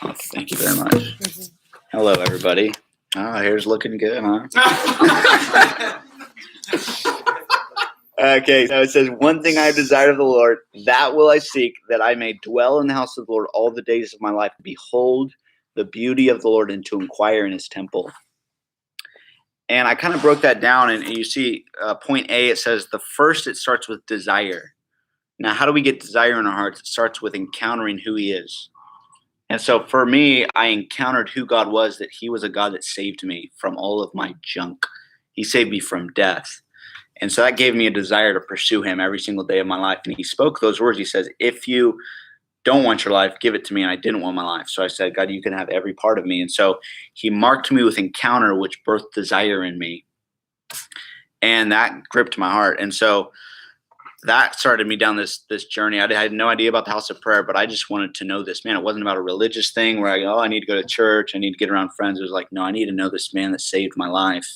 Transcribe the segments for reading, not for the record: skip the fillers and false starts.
Oh, thank you very much. Hello, everybody. Hair's looking good, huh? Okay, so it says, one thing I desire of the Lord, that will I seek, that I may dwell in the house of the Lord all the days of my life, to behold the beauty of the Lord and to inquire in his temple. And I kind of broke that down, and you see point A, it says the first, it starts with desire. Now, how do we get desire in our hearts? It starts with encountering who he is. And so for me, I encountered who God was, that he was a God that saved me from all of my junk. He saved me from death. And so that gave me a desire to pursue him every single day of my life. And he spoke those words. He says, if you don't want your life, give it to me. And I didn't want my life. So I said, God, you can have every part of me. And so he marked me with encounter, which birthed desire in me. And that gripped my heart. And so that started me down this journey. I had no idea about the house of prayer, but I just wanted to know this man. It wasn't about a religious thing where I go, oh, I need to go to church. I need to get around friends. It was like, no, I need to know this man that saved my life.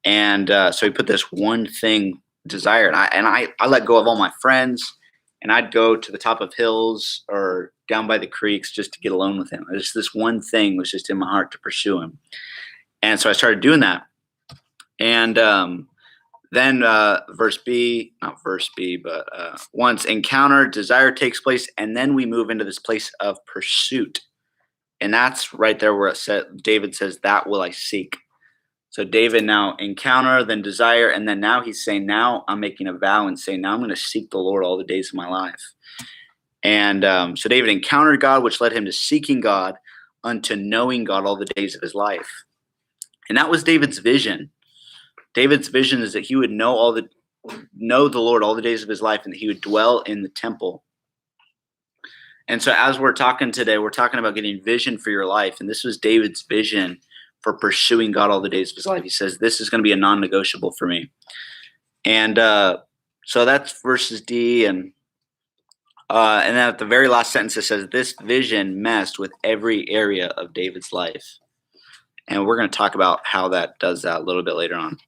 And so he put this one thing, desire. And I let go of all my friends, and I'd go to the top of hills or down by the creeks just to get alone with him. Just this one thing was just in my heart to pursue him. And so I started doing that. And then verse B, not verse B, but once encounter, desire takes place, and then we move into this place of pursuit. And that's right there where it said, David says, that will I seek. So David now encounter, then desire, and then now he's saying, now I'm making a vow and saying, now I'm going to seek the Lord all the days of my life. And so David encountered God, which led him to seeking God unto knowing God all the days of his life. And that was David's vision. David's vision is that he would know the Lord all the days of his life, and that he would dwell in the temple. And so as we're talking today, we're talking about getting vision for your life. And this was David's vision for pursuing God all the days of his life. He says, this is going to be a non-negotiable for me. And so that's verses D. And then at the very last sentence, it says, this vision messed with every area of David's life. And we're going to talk about how that does that a little bit later on.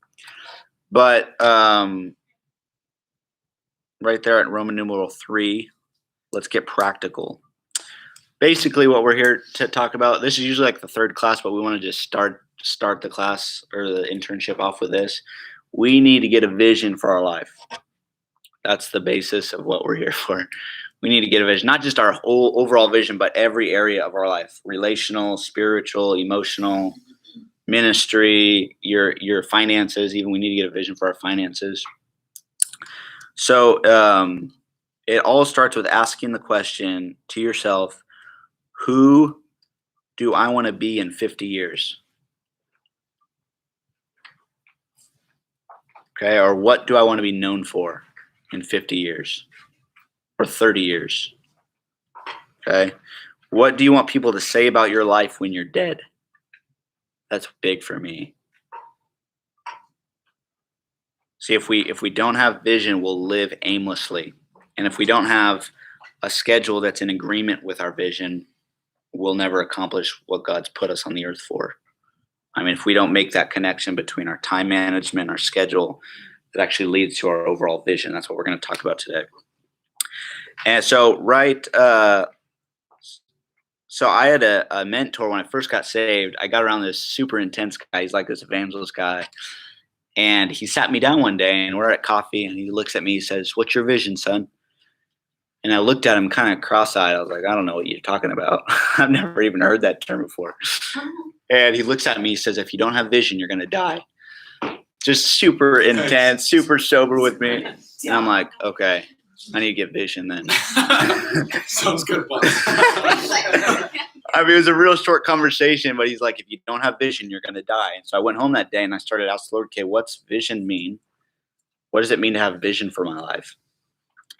But right there at Roman numeral 3, let's get practical. Basically, what we're here to talk about, this is usually like the third class, but we want to just start the class or the internship off with this. We need to get a vision for our life. That's the basis of what we're here for. We need to get a vision, not just our whole overall vision, but every area of our life: relational, spiritual, emotional, ministry, your finances. Even we need to get a vision for our finances. So it all starts with asking the question to yourself, who do I want to be in 50 years? Okay, or what do I want to be known for in 50 years or 30 years? Okay, what do you want people to say about your life when you're dead? That's big for me. See, if we don't have vision, we'll live aimlessly. And if we don't have a schedule that's in agreement with our vision, we'll never accomplish what God's put us on the earth for. I mean, if we don't make that connection between our time management, our schedule, it actually leads to our overall vision. That's what we're going to talk about today. And so, so I had a mentor when I first got saved. I got around this super intense guy. He's like this evangelist guy. And he sat me down one day, and we're at coffee, and he looks at me, he says, "What's your vision, son?" And I looked at him kind of cross-eyed. I was like, I don't know what you're talking about. I've never even heard that term before. And he looks at me, he says, "If you don't have vision, you're going to die." Just super intense, super sober with me. And I'm like, okay, I need to get vision then. Sounds good. I mean, it was a real short conversation, but he's like, if you don't have vision, you're going to die. And so I went home that day and I started asking the Lord, okay, what's vision mean? What does it mean to have vision for my life?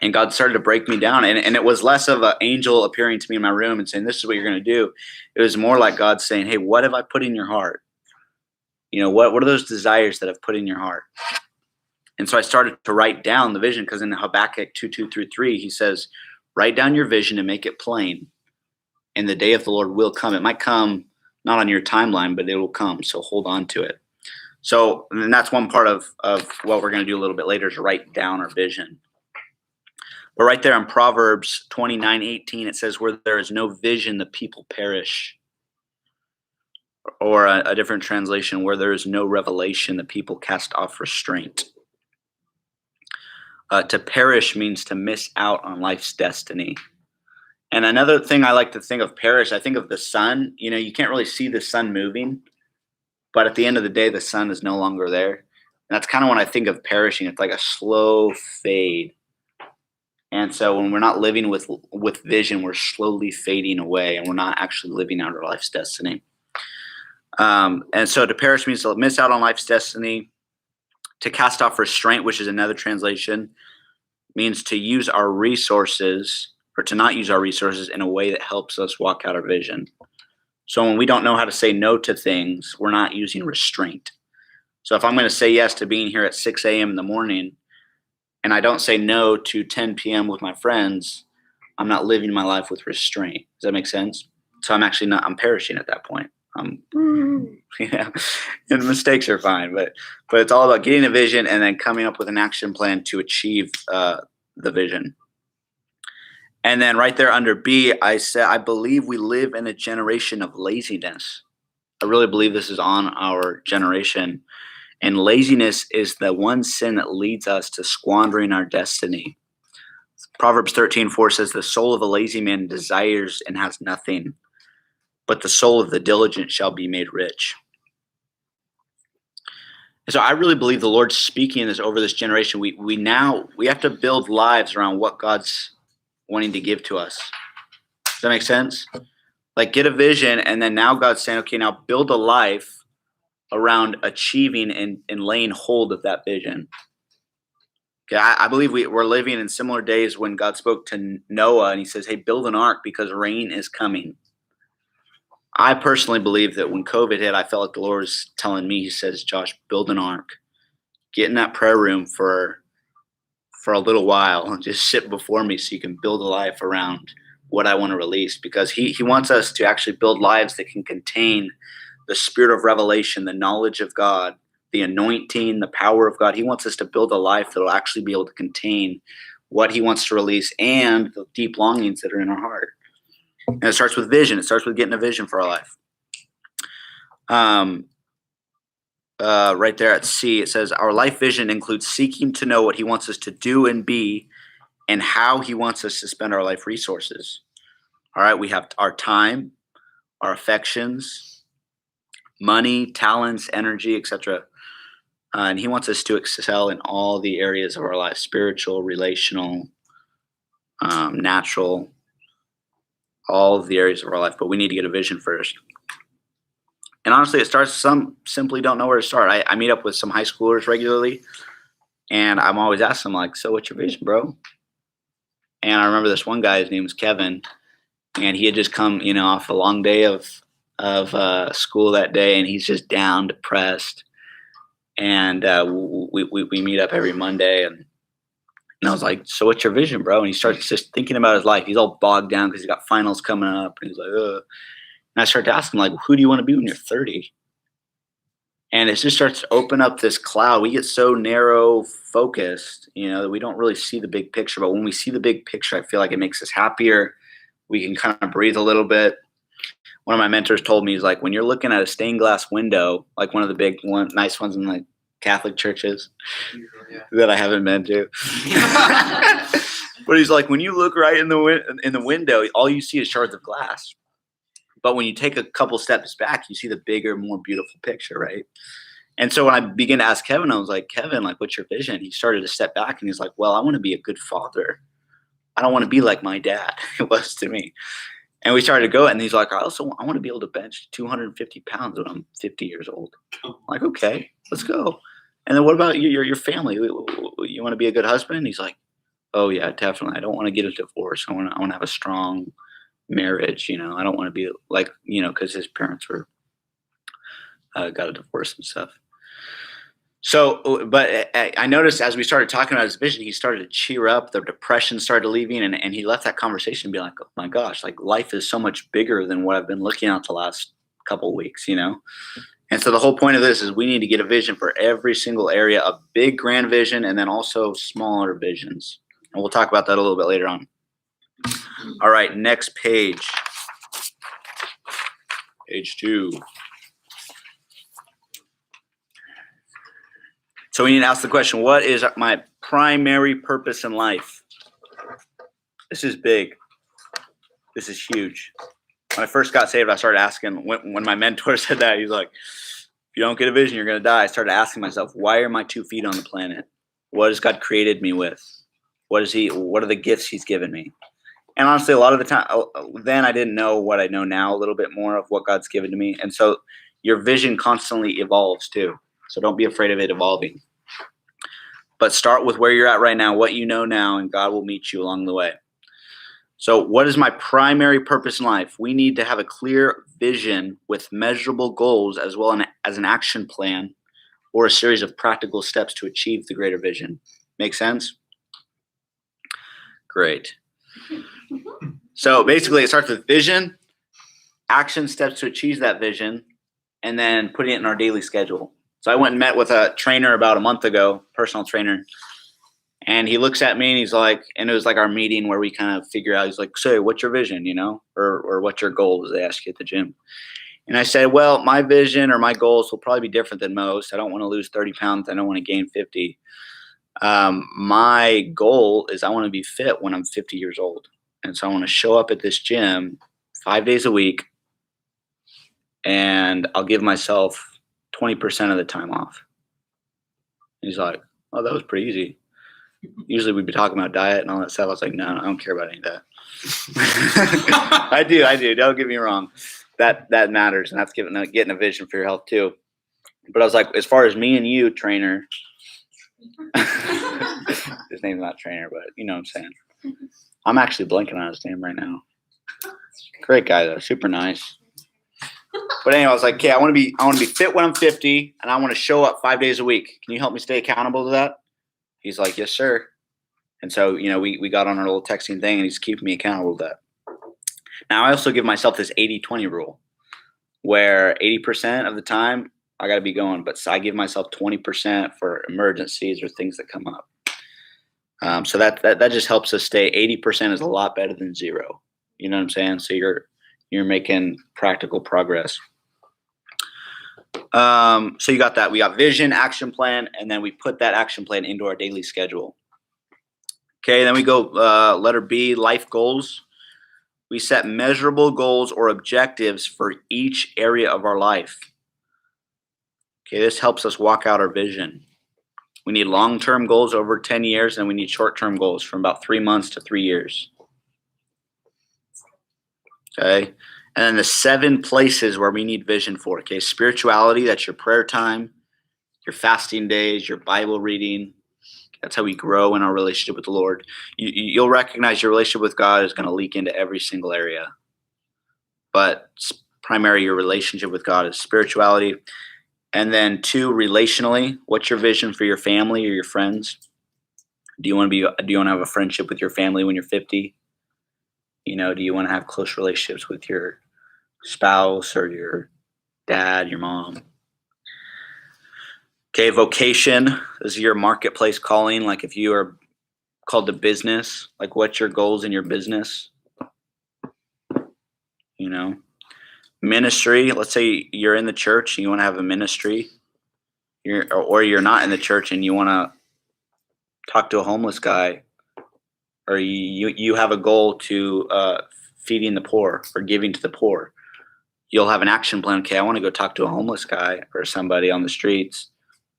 And God started to break me down. And it was less of an angel appearing to me in my room and saying, this is what you're going to do. It was more like God saying, hey, what have I put in your heart? You know, what are those desires that I've put in your heart? And so I started to write down the vision, because in Habakkuk 2:2-3, he says, write down your vision and make it plain. And the day of the Lord will come. It might come not on your timeline, but it will come. So hold on to it. So, and that's one part of what we're going to do a little bit later, is write down our vision. But right there in Proverbs 29:18, it says, where there is no vision, the people perish. Or a different translation, where there is no revelation, the people cast off restraint. To perish means to miss out on life's destiny. And another thing I like to think of perish, I think of the sun. You know, you can't really see the sun moving, but at the end of the day, the sun is no longer there. And that's kind of when I think of perishing. It's like a slow fade. And so when we're not living with vision, we're slowly fading away, and we're not actually living out our life's destiny. And so to perish means to miss out on life's destiny. To cast off restraint, which is another translation, means to use our resources, or to not use our resources in a way that helps us walk out our vision. So when we don't know how to say no to things, we're not using restraint. So if I'm going to say yes to being here at 6 a.m. in the morning, and I don't say no to 10 p.m. with my friends, I'm not living my life with restraint. Does that make sense? So I'm perishing at that point. Yeah, and mistakes are fine, but it's all about getting a vision and then coming up with an action plan to achieve the vision. And then right there under B, I said, I believe we live in a generation of laziness. I really believe this is on our generation. And laziness is the one sin that leads us to squandering our destiny. Proverbs 13:4 says, the soul of a lazy man desires and has nothing, but the soul of the diligent shall be made rich. And so I really believe the Lord's speaking this over this generation. We have to build lives around what God's wanting to give to us. Does that make sense? Like, get a vision, and then now God's saying, okay, now build a life around achieving and laying hold of that vision. Okay, I believe we're living in similar days when God spoke to Noah and he says, hey, build an ark because rain is coming. I personally believe that when COVID hit, I felt like the Lord was telling me, he says, Josh, build an ark. Get in that prayer room for a little while and just sit before me so you can build a life around what I want to release, because he wants us to actually build lives that can contain the spirit of revelation, the knowledge of God, the anointing, the power of God. He wants us to build a life that will actually be able to contain what he wants to release and the deep longings that are in our heart. And it starts with vision. It starts with getting a vision for our life. Right there at C, it says, our life vision includes seeking to know what he wants us to do and be and how he wants us to spend our life resources. All right, we have our time, our affections, money, talents, energy, etc. And he wants us to excel in all the areas of our life: spiritual, relational, natural, all of the areas of our life. But we need to get a vision first. And honestly, it starts, some simply don't know where to start. I meet up with some high schoolers regularly, and I'm always asking them, like, so what's your vision, bro? And I remember this one guy, his name was Kevin, and he had just come, off a long day of school that day, and he's just down, depressed. And we meet up every Monday, and I was like, so what's your vision, bro? And he starts just thinking about his life. He's all bogged down because he's got finals coming up, and he's like, ugh. And I started to ask him, like, who do you want to be when you're 30? And it just starts to open up this cloud. We get so narrow focused, that we don't really see the big picture. But when we see the big picture, I feel like it makes us happier. We can kind of breathe a little bit. One of my mentors told me, he's like, when you're looking at a stained glass window, like one of the big nice ones in like Catholic churches that I haven't been to. But he's like, when you look right in the window, all you see is shards of glass. But when you take a couple steps back, you see the bigger, more beautiful picture, right? And so when I began to ask Kevin, I was like, Kevin, like, what's your vision? He started to step back, and he's like, well, I want to be a good father. I don't want to be like my dad it was to me. And we started to go, and he's like, I want to be able to bench 250 pounds when I'm 50 years old. I'm like, okay, let's go. And then what about your family? You want to be a good husband? He's like, oh yeah, definitely. I don't want to get a divorce. I want to have a strong marriage. I don't want to be like, because his parents were got a divorce and stuff. So, but I noticed as we started talking about his vision, he started to cheer up. The depression started leaving, and he left that conversation being like, oh my gosh, like, life is so much bigger than what I've been looking at the last couple of weeks, And so the whole point of this is we need to get a vision for every single area, a big grand vision, and then also smaller visions. we'll talk about that a little bit later on. All right, next page. Page 2. So we need to ask the question, what is my primary purpose in life? This is big. This is huge. When I first got saved, I started asking, when my mentor said that, he's like, if you don't get a vision, you're going to die. I started asking myself, why are my 2 feet on the planet? What has God created me with? What are the gifts he's given me? And honestly, a lot of the time, then I didn't know what I know now, a little bit more of what God's given to me. And so your vision constantly evolves too. So don't be afraid of it evolving. But start with where you're at right now, what you know now, and God will meet you along the way. So what is my primary purpose in life? We need to have a clear vision with measurable goals as well as an action plan or a series of practical steps to achieve the greater vision. Make sense? Great. So basically it starts with vision, action steps to achieve that vision, and then putting it in our daily schedule. So I went and met with a trainer about a month ago, personal trainer. And he looks at me and he's like, and it was like our meeting where we kind of figure out, he's like, so what's your vision, or what's your goals? They ask you at the gym. And I said, well, my vision or my goals will probably be different than most. I don't want to lose 30 pounds. I don't want to gain 50. My goal is I want to be fit when I'm 50 years old. And so I want to show up at this gym 5 days a week, and I'll give myself 20% of the time off. He's like, oh, that was pretty easy. Usually we'd be talking about diet and all that stuff. I was like, no, I don't care about any of that. I do. Don't get me wrong. That matters, and that's getting a vision for your health too. But I was like, as far as me and you, trainer, his name's not trainer, but you know what I'm saying. I'm actually blanking on his name right now. Great guy though, super nice. But anyway, I was like, okay, I want to be fit when I'm 50, and I want to show up 5 days a week. Can you help me stay accountable to that? He's like, yes, sir. And so, we got on our little texting thing, and he's keeping me accountable to that. Now, I also give myself this 80-20 rule, where 80% of the time I got to be going, but I give myself 20% for emergencies or things that come up. So that just helps us stay. 80% is a lot better than 0. You know what I'm saying? So you're making practical progress. So you got that. We got vision, action plan, and then we put that action plan into our daily schedule. Okay, then we go letter B, life goals. We set measurable goals or objectives for each area of our life. Okay, this helps us walk out our vision. We need long-term goals over 10 years, and we need short-term goals from about 3 months to 3 years. Okay, and then the 7 places where we need vision for. Okay, spirituality, that's your prayer time, your fasting days, your Bible reading. That's how we grow in our relationship with the Lord. You'll recognize your relationship with God is going to leak into every single area. But primarily your relationship with God is spirituality. And then 2, relationally, what's your vision for your family or your friends? Do you want to have a friendship with your family when you're 50? Do you want to have close relationships with your spouse or your dad, your mom? Okay, vocation is your marketplace calling. Like if you are called to business, like what's your goals in your business? Ministry, let's say you're in the church and you want to have a ministry, or you're not in the church and you want to talk to a homeless guy, or you have a goal to feeding the poor or giving to the poor. You'll have an action plan. Okay, I want to go talk to a homeless guy or somebody on the streets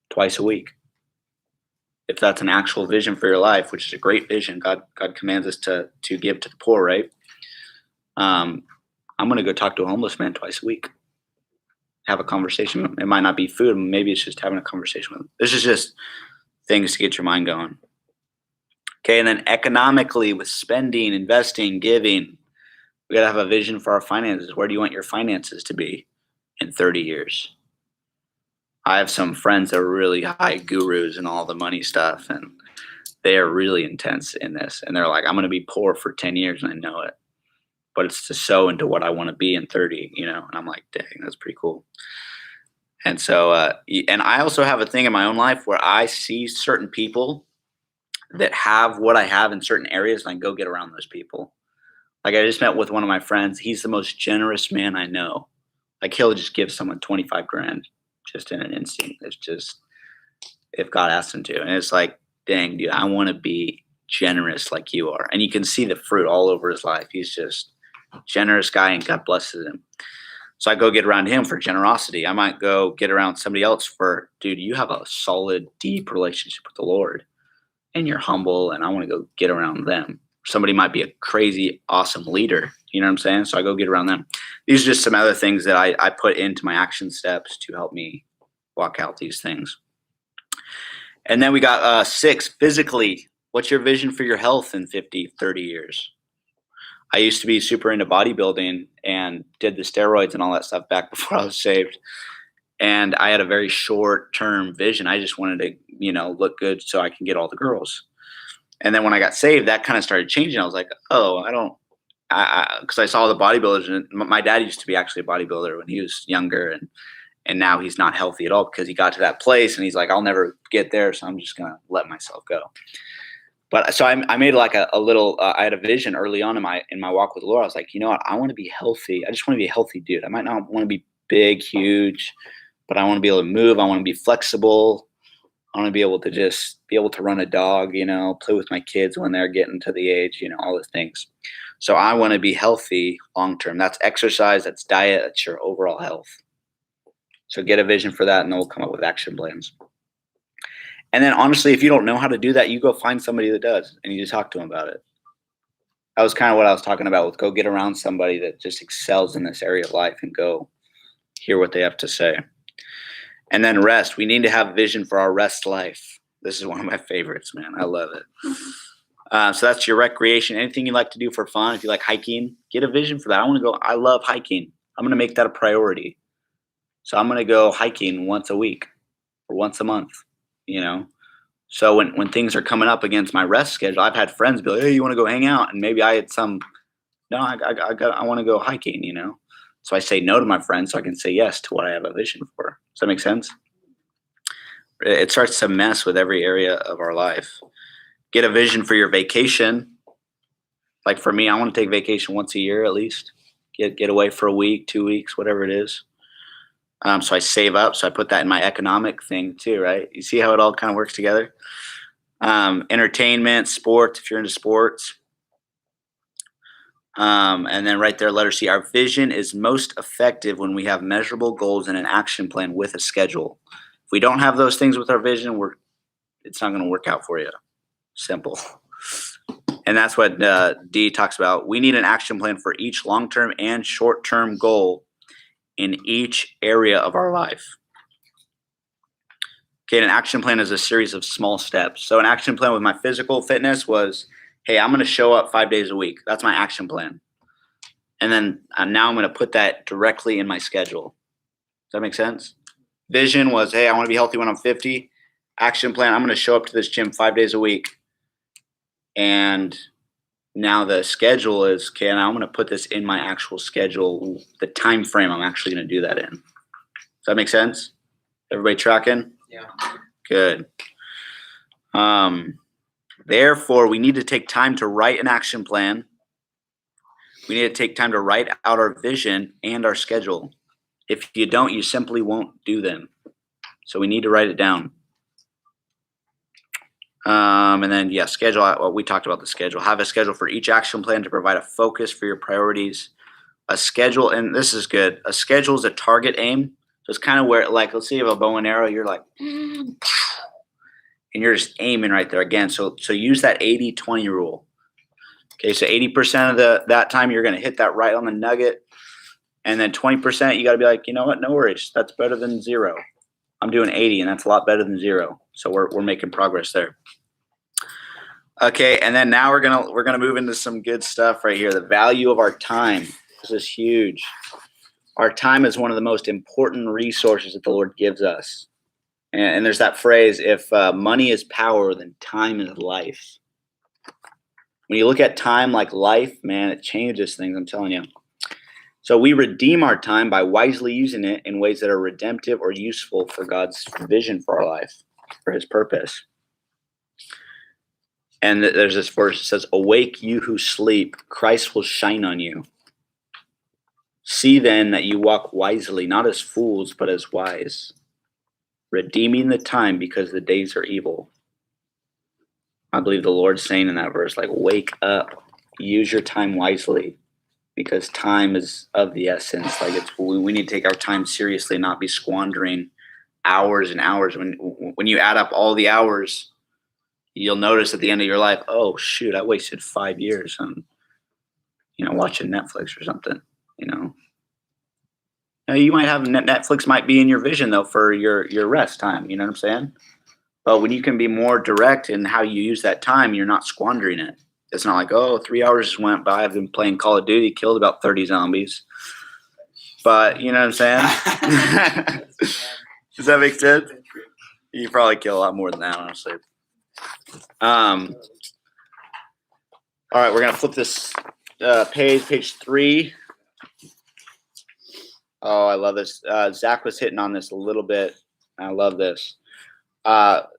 twice a week. If that's an actual vision for your life, which is a great vision, God commands us to give to the poor, right? I'm going to go talk to a homeless man twice a week. Have a conversation. It might not be food. Maybe it's just having a conversation with him. This is just things to get your mind going. Okay, and then economically with spending, investing, giving, we got to have a vision for our finances. Where do you want your finances to be in 30 years? I have some friends that are really high gurus in all the money stuff, and they are really intense in this. And they're like, I'm going to be poor for 10 years, and I know it. But it's to sow into what I want to be in 30, and I'm like, dang, that's pretty cool. And so, and I also have a thing in my own life where I see certain people that have what I have in certain areas, and I go get around those people. Like I just met with one of my friends. He's the most generous man I know. Like he'll just give someone 25 grand just in an instant. It's just if God asks him to. And it's like, dang, dude, I want to be generous like you are. And you can see the fruit all over his life. He's just a generous guy and God blesses him. So I go get around him for generosity. I might go get around somebody else for, dude, you have a solid, deep relationship with the Lord and you're humble and I want to go get around them. Somebody might be a crazy, awesome leader. You know what I'm saying? So I go get around them. These are just some other things that I put into my action steps to help me walk out these things. And then we got 6, physically. What's your vision for your health in 50, 30 years? I used to be super into bodybuilding and did the steroids and all that stuff back before I was saved. And I had a very short-term vision. I just wanted to, look good so I can get all the girls. And then when I got saved, that kind of started changing. I was like, oh, because I saw the bodybuilders. And my dad used to be actually a bodybuilder when he was younger. And now he's not healthy at all because he got to that place and he's like, I'll never get there. So I'm just going to let myself go. But so I made like a little, I had a vision early on in my walk with the Lord. I was like, you know what? I want to be healthy. I just want to be a healthy dude. I might not want to be big, huge, but I want to be able to move. I want to be flexible. I want to be able to just be able to run a dog, play with my kids when they're getting to the age, all the things. So I want to be healthy long-term. That's exercise, that's diet, that's your overall health. So get a vision for that and then we'll come up with action plans. And then honestly, if you don't know how to do that, you go find somebody that does and you just talk to them about it. That was kind of what I was talking about with go get around somebody that just excels in this area of life and go hear what they have to say. And then rest. We need to have vision for our rest life. This is one of my favorites, man. I love it. So that's your recreation. Anything you like to do for fun. If you like hiking, get a vision for that. I love hiking. I'm going to make that a priority. So I'm going to go hiking once a week or once a month, So when things are coming up against my rest schedule, I've had friends be like, hey, you want to go hang out? And maybe I had I want to go hiking, So I say no to my friends so I can say yes to what I have a vision for. Does that make sense? It starts to mess with every area of our life. Get a vision for your vacation. Like for me, I want to take vacation once a year at least. Get away for a week, 2 weeks, whatever it is. So I save up. So I put that in my economic thing too, right? You see how it all kind of works together? Entertainment, sports, if you're into sports. And then right there, letter C, our vision is most effective when we have measurable goals and an action plan with a schedule. If we don't have those things with our vision, it's not going to work out for you. Simple. And that's what D talks about. We need an action plan for each long-term and short-term goal in each area of our life. Okay, an action plan is a series of small steps. So an action plan with my physical fitness was, hey, I'm going to show up 5 days a week. That's my action plan. And then now I'm going to put that directly in my schedule. Does that make sense? Vision was, hey, I want to be healthy when I'm 50. Action plan, I'm going to show up to this gym 5 days a week. And now the schedule is, okay, now I'm going to put this in my actual schedule, the time frame I'm actually going to do that in. Does that make sense? Everybody tracking? Yeah. Good. Therefore, we need to take time to write an action plan. We need to take time to write out our vision and our schedule. If you don't, you simply won't do them. So we need to write it down. And then, schedule. Well, we talked about the schedule. Have a schedule for each action plan to provide a focus for your priorities. A schedule, and this is good. A schedule is a target aim. So it's kind of where, like, let's say you have a bow and arrow. You're like, and you're just aiming right there again. So use that 80-20 rule. Okay, so 80% of that time you're going to hit that right on the nugget. And then 20% you got to be like, you know what? No worries. That's better than 0. I'm doing 80 and that's a lot better than 0. So we're making progress there. Okay, and then now we're gonna move into some good stuff right here. The value of our time. This is huge. Our time is one of the most important resources that the Lord gives us. And there's that phrase, if money is power, then time is life. When you look at time like life, man, it changes things, I'm telling you. So we redeem our time by wisely using it in ways that are redemptive or useful for God's vision for our life, for his purpose. And there's this verse that says, "Awake, you who sleep, Christ will shine on you. See then that you walk wisely, not as fools, but as wise, redeeming the time because the days are evil." I believe the Lord's saying in that verse, like, wake up, use your time wisely, because time is of the essence. Like, we need to take our time seriously, not be squandering hours and hours. When you add up all the hours, you'll notice at the end of your life, oh shoot, I wasted 5 years on, watching Netflix or something. Now, you might have Netflix might be in your vision though for your rest time. You know what I'm saying? But when you can be more direct in how you use that time, you're not squandering it. It's not like, oh, 3 hours just went by. I've been playing Call of Duty, killed about 30 zombies. But you know what I'm saying? Does that make sense? You probably kill a lot more than that, honestly. All right, we're gonna flip this page 3. Oh, I love this. Zach was hitting on this a little bit. I love this.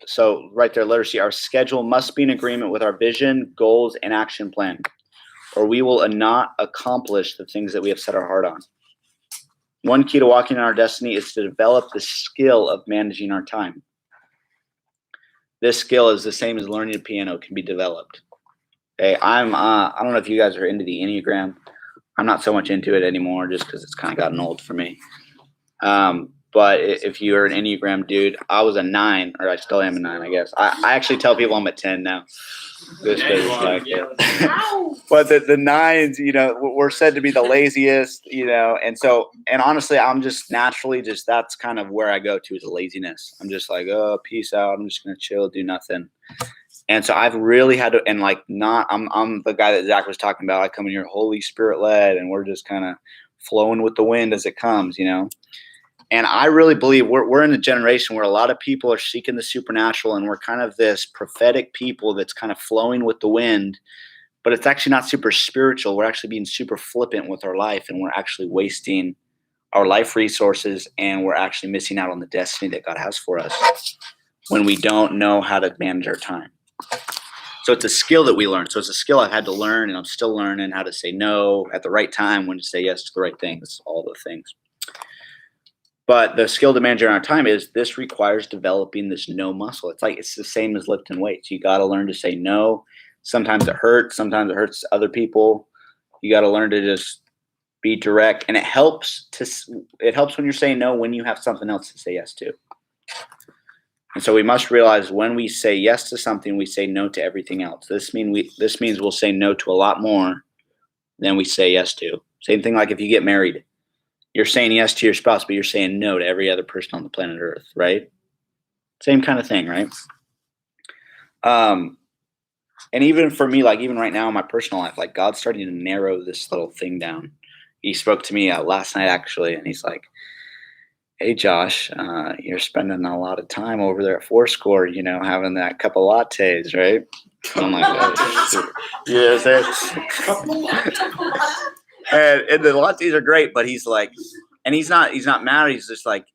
So right there, literacy, our schedule must be in agreement with our vision, goals, and action plan, or we will not accomplish the things that we have set our heart on. One key to walking in our destiny is to develop the skill of managing our time. This skill is the same as learning a piano, can be developed. Okay, I don't know if you guys are into the Enneagram. I'm not so much into it anymore just because it's kind of gotten old for me. But if you're an Enneagram dude, I was a 9, or I still am a 9, I guess. I actually tell people I'm a 10 now. Just like but the 9s, we're said to be the laziest, and honestly, I'm just naturally that's kind of where I go to, is laziness. I'm just like, oh, peace out. I'm just gonna chill, do nothing. And so I've really had to, and I'm the guy that Zach was talking about. I come in here Holy Spirit led, and we're just kind of flowing with the wind as it comes, And I really believe we're in a generation where a lot of people are seeking the supernatural, and we're kind of this prophetic people that's kind of flowing with the wind, but it's actually not super spiritual. We're actually being super flippant with our life, and we're actually wasting our life resources, and we're actually missing out on the destiny that God has for us when we don't know how to manage our time. So it's a skill that we learn. So it's a skill I've had to learn, and I'm still learning how to say no at the right time, when to say yes to the right things, all the things. But the skill to manage our time this requires developing this no muscle. It's the same as lifting weights. You got to learn to say no. Sometimes it hurts. Sometimes it hurts other people. You got to learn to just be direct, and it helps when you're saying no, when you have something else to say yes to. And so we must realize when we say yes to something, we say no to everything else. This means we'll say no to a lot more than we say yes to. Same thing like if you get married. You're saying yes to your spouse, but you're saying no to every other person on the planet Earth, right? Same kind of thing, right? And even for me, even right now in my personal life, God's starting to narrow this little thing down. He spoke to me last night, actually, and he's like, hey, Josh, you're spending a lot of time over there at Fourscore, having that cup of lattes, right? I'm like, oh, you know what I'm saying? And the lattes are great, but he's like, and he's not mad. He's just like,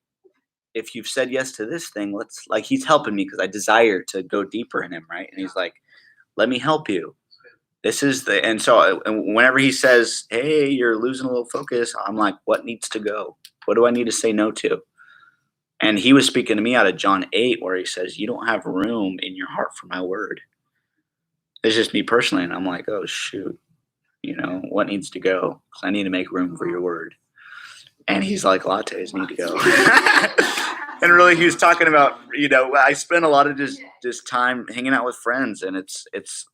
if you've said yes to this thing, he's helping me because I desire to go deeper in him, right? And he's like, let me help you. And so whenever he says, hey, you're losing a little focus, I'm like, what needs to go? What do I need to say no to? And he was speaking to me out of John 8, where he says, you don't have room in your heart for my word. It's just me personally. And I'm like, oh, shoot, what needs to go? Because I need to make room for your word. And he's like, lattes need to go. And really, he was talking about, I spend a lot of just time hanging out with friends, and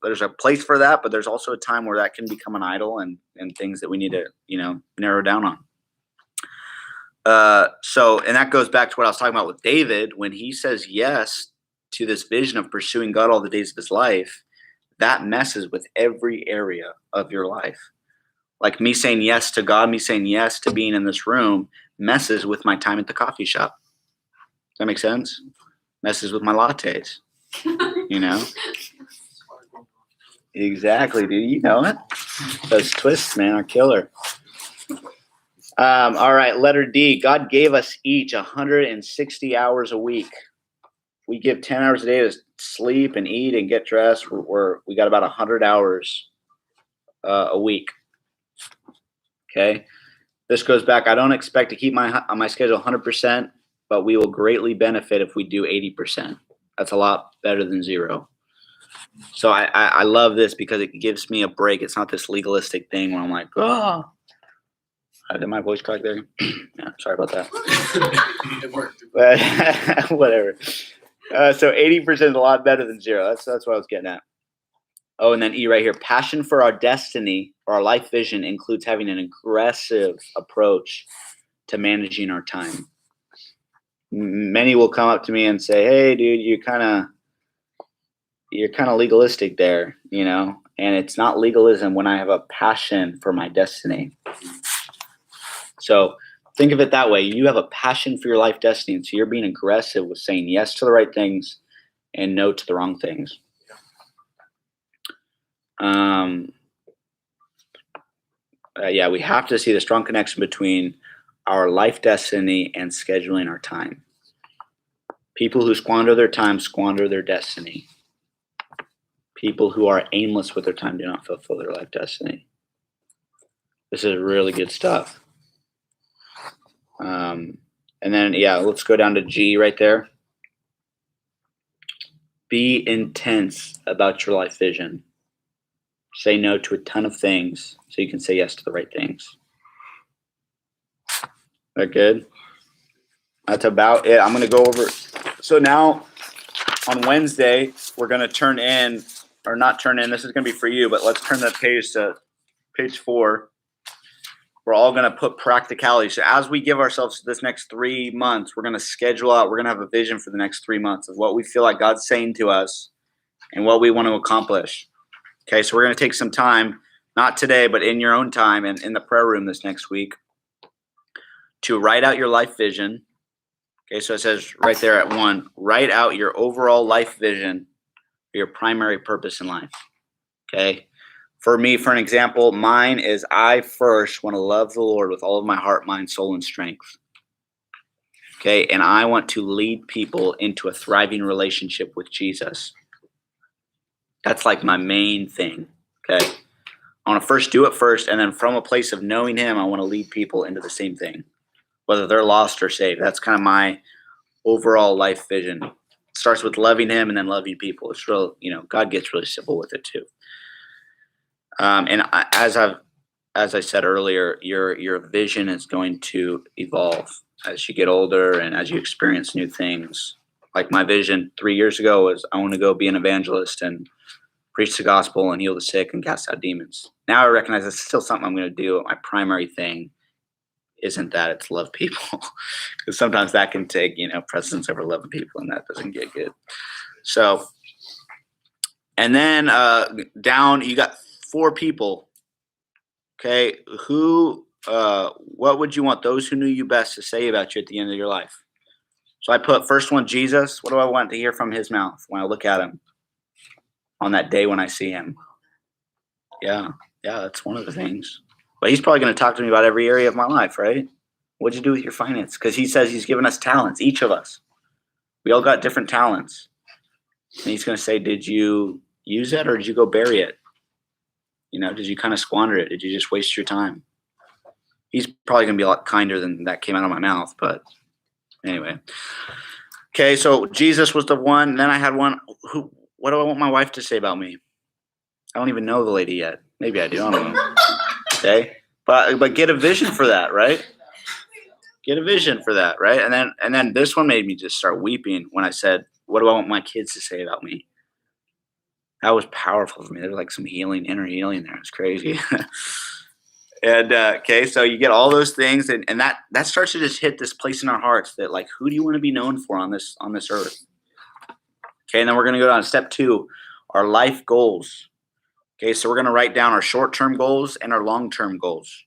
there's a place for that, but there's also a time where that can become an idol and things that we need to, narrow down on. And that goes back to what I was talking about with David. When he says yes to this vision of pursuing God all the days of his life, that messes with every area of your life. Like me saying yes to God, me saying yes to being in this room messes with my time at the coffee shop. Does that make sense? Messes with my lattes, Exactly, dude. You know it. Those twists, man, are killer. All right, letter D. God gave us each 160 hours a week. we give 10 hours a day to sleep and eat and get dressed, we got about 100 hours a week. Okay. This goes back. I don't expect to keep my schedule 100%, but we will greatly benefit if we do 80%. That's a lot better than 0. So I love this because it gives me a break. It's not this legalistic thing where I'm like, oh, did my voice crack there? Yeah, sorry about that. It worked. But whatever. So 80% is a lot better than 0. That's what I was getting at. Oh, and then E right here. Passion for our destiny or our life vision includes having an aggressive approach to managing our time. Many will come up to me and say, "Hey, dude, you're kind of legalistic there, you know." And it's not legalism when I have a passion for my destiny. So think of it that way. You have a passion for your life destiny, and so you're being aggressive with saying yes to the right things and no to the wrong things. Yeah, we have to see the strong connection between our life destiny and scheduling our time. People who squander their time squander their destiny. People who are aimless with their time do not fulfill their life destiny. This is really good stuff. And then, yeah, let's go down to G right there. Be intense about your life vision. Say no to a ton of things so you can say yes to the right things. That good? That's about it. I'm going to go over. So now on Wednesday, we're going to turn in, or not turn in. This is going to be for you, but let's turn that page to page 4. We're all going to put practicality. So as we give ourselves this next 3 months, we're going to schedule out. We're going to have a vision for the next 3 months of what we feel like God's saying to us and what we want to accomplish. Okay, so we're going to take some time, not today, but in your own time and in the prayer room this next week, to write out your life vision. Okay, so it says right there at 1, write out your overall life vision, your primary purpose in life. Okay, for me, for an example, mine is I first want to love the Lord with all of my heart, mind, soul, and strength. Okay, and I want to lead people into a thriving relationship with Jesus. That's like my main thing. Okay, I want to first do it first, and then from a place of knowing Him, I want to lead people into the same thing, whether they're lost or saved. That's kind of my overall life vision. It starts with loving Him and then loving people. It's real, God gets really simple with it too. And as I said earlier, your vision is going to evolve as you get older and as you experience new things. Like my vision 3 years ago was I want to go be an evangelist and preach the gospel and heal the sick and cast out demons. Now I recognize it's still something I'm going to do. My primary thing isn't that, it's love people. Because sometimes that can take, precedence over loving people, and that doesn't get good. So, and then down, you got 4 people. Okay, what would you want those who knew you best to say about you at the end of your life? So I put first one, Jesus. What do I want to hear from His mouth when I look at Him on that day when I see Him? Yeah, that's one of the things. But He's probably going to talk to me about every area of my life, right? What'd you do with your finance? Because He says He's given us talents, each of us. We all got different talents. And He's going to say, did you use it or did you go bury it? Did you kind of squander it? Did you just waste your time? He's probably going to be a lot kinder than that came out of my mouth, but anyway. Okay, so Jesus was the one. Then I had one. What do I want my wife to say about me? I don't even know the lady yet. Maybe I do. I don't know. Okay, but get a vision for that, right? Get a vision for that, right? And then this one made me just start weeping when I said, "What do I want my kids to say about me?" That was powerful for me. There was like some inner healing there. It's crazy. And okay, so you get all those things, and that starts to just hit this place in our hearts that, like, who do you want to be known for on this earth? Okay, and then we're going to go down to step 2, our life goals. Okay, so we're going to write down our short-term goals and our long-term goals.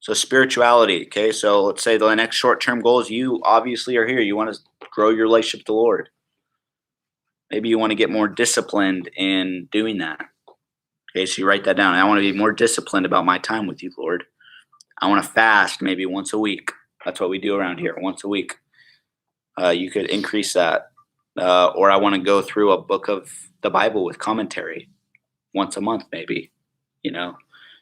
So spirituality. Okay, so let's say the next short-term goals, you obviously are here. You want to grow your relationship with the Lord. Maybe you want to get more disciplined in doing that. Okay, so you write that down. I want to be more disciplined about my time with you, Lord. I want to fast maybe once a week. That's what we do around here, once a week. You could increase that. or I want to go through a book of the Bible with commentary once a month, maybe, you know.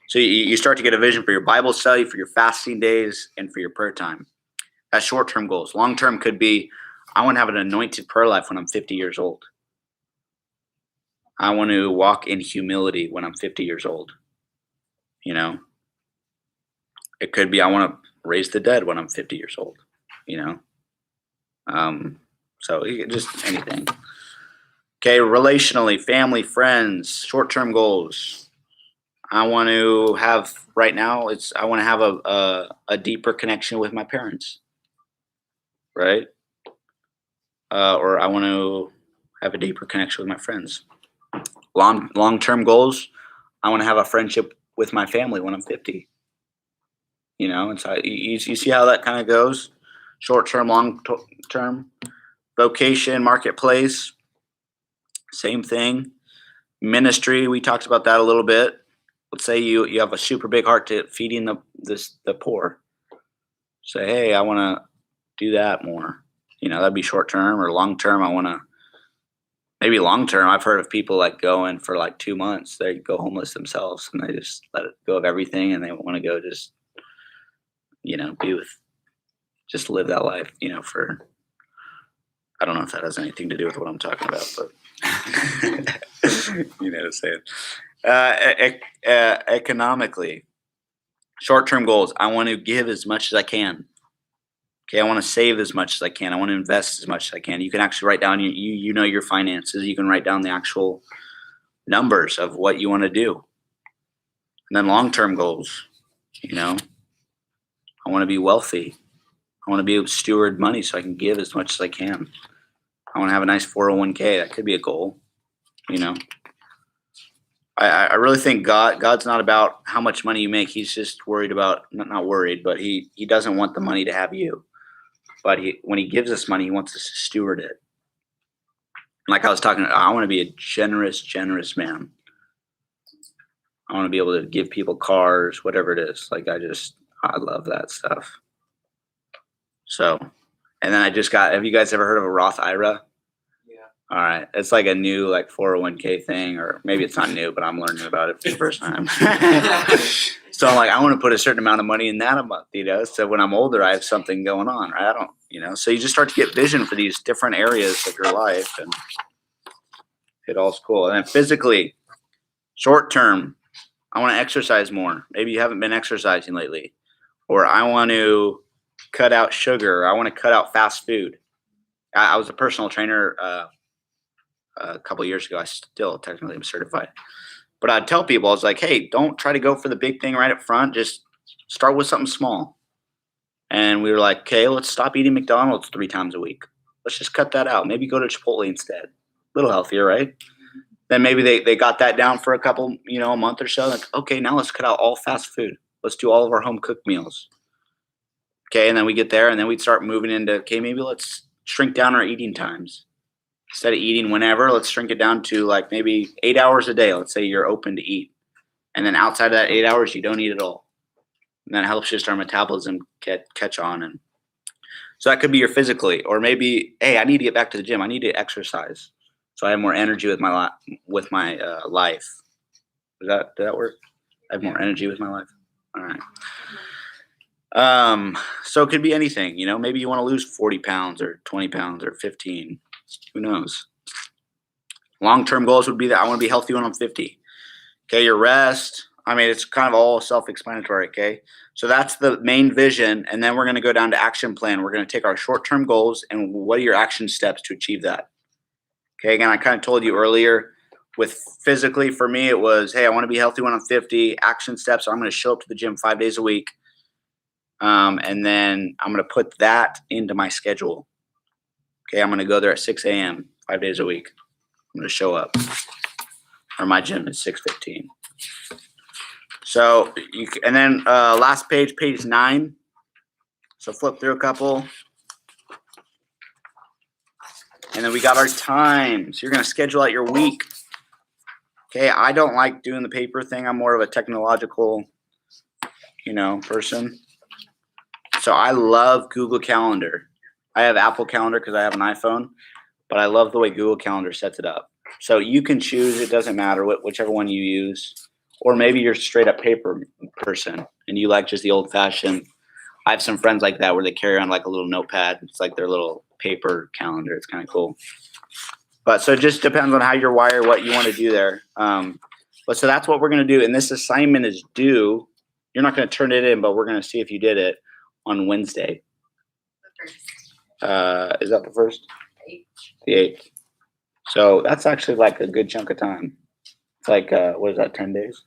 So you start to get a vision for your Bible study, for your fasting days, and for your prayer time. That's short-term goals. Long-term could be, I want to have an anointed prayer life when I'm 50 years old. I want to walk in humility when I'm 50 years old. You know, it could be, I want to raise the dead when I'm 50 years old, you know. So just anything. Okay, relationally, family, friends, short-term goals. I want to have right now. I want to have a deeper connection with my parents, right? Or I want to have a deeper connection with my friends. Long-term goals. I want to have a friendship with my family when I'm 50. You know, and so you see how that kind of goes. Short-term, long-term. Vocation, marketplace. Same thing. Ministry. We talked about that a little bit. Let's say you have a super big heart to feeding the poor. Say, hey, I want to do that more. You know, that'd be short term. Or long term, I want to. Maybe long term, I've heard of people like going for like 2 months. They go homeless themselves and they just let it go of everything, and they want to go just, you know, just live that life. You know, for, I don't know if that has anything to do with what I'm talking about, but you know what I'm saying. Economically, short-term goals. I want to give as much as I can. Okay, I want to save as much as I can. I want to invest as much as I can. You can actually write down you know your finances. You can write down the actual numbers of what you want to do. And then long-term goals. You know, I want to be wealthy. I want to be able to steward money so I can give as much as I can. I want to have a nice 401k. That could be a goal. You know, I really think God's not about how much money you make. He's just worried about, not worried, but he doesn't want the money to have you. But when he gives us money, he wants us to steward it. Like I was talking, I want to be a generous man. I want to be able to give people cars, whatever it is. Like I love that stuff. So, and then have you guys ever heard of a Roth IRA? All right. It's like a new like 401k thing, or maybe it's not new, but I'm learning about it for the first time. So I'm like, I want to put a certain amount of money in that a month, you know, so when I'm older, I have something going on, right? I don't, you know, so you just start to get vision for these different areas of your life, and it all's cool. And then physically, short term, I want to exercise more. Maybe you haven't been exercising lately, or I want to cut out sugar. I want to cut out fast food. I was a personal trainer, a couple of years ago. I still technically am certified, but I'd tell people, I was like, hey, don't try to go for the big thing right up front. Just start with something small. And we were like, okay, let's stop eating McDonald's 3 times a week. Let's just cut that out. Maybe go to Chipotle instead. A little healthier, right? Then maybe they got that down for a couple, you know, a month or so. Like, okay, now let's cut out all fast food. Let's do all of our home cooked meals. Okay, and then we get there, and then we'd start moving into, okay, maybe let's shrink down our eating times. Instead of eating whenever, let's shrink it down to like maybe 8 hours a day. Let's say you're open to eat. And then outside of that 8 hours, you don't eat at all. And that helps just our metabolism catch on. And so that could be your physically, or maybe, hey, I need to get back to the gym. I need to exercise so I have more energy with my life. Did that work? I have more energy with my life. All right. So it could be anything, you know, maybe you want to lose 40 pounds or 20 pounds or 15. Who knows? Long-term goals would be that I want to be healthy when I'm 50. Okay, your rest. I mean, it's kind of all self-explanatory, okay? So that's the main vision, and then we're going to go down to action plan. We're going to take our short-term goals, and what are your action steps to achieve that? Okay, again, I kind of told you earlier, with physically, for me, it was, hey, I want to be healthy when I'm 50. Action steps, I'm going to show up to the gym 5 days a week, and then I'm going to put that into my schedule. Okay, I'm going to go there at 6 a.m. 5 days a week. I'm going to show up. Or my gym is 6:15. So, and then last page 9. So flip through a couple. And then we got our times. You're going to schedule out your week. Okay, I don't like doing the paper thing. I'm more of a technological, you know, person. So I love Google Calendar. I have Apple Calendar because I have an iPhone. but I love the way Google Calendar sets it up. So you can choose, it doesn't matter whichever one you use, or maybe you're straight up paper person and you like just the old fashioned. I have some friends like that where they carry on like a little notepad. It's like their little paper calendar. It's kind of cool. But so it just depends on how you're wired, what you want to do there. But so that's what we're going to do. And this assignment is due. You're not going to turn it in, but we're going to see if you did it on Wednesday. Is that the first? The 8th. So that's actually like a good chunk of time. It's like, what is that, 10 days?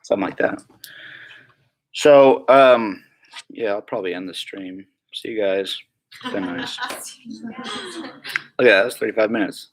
Something like that. So, yeah, I'll probably end the stream. See you guys. It's been nice. Look at that, that's 35 minutes.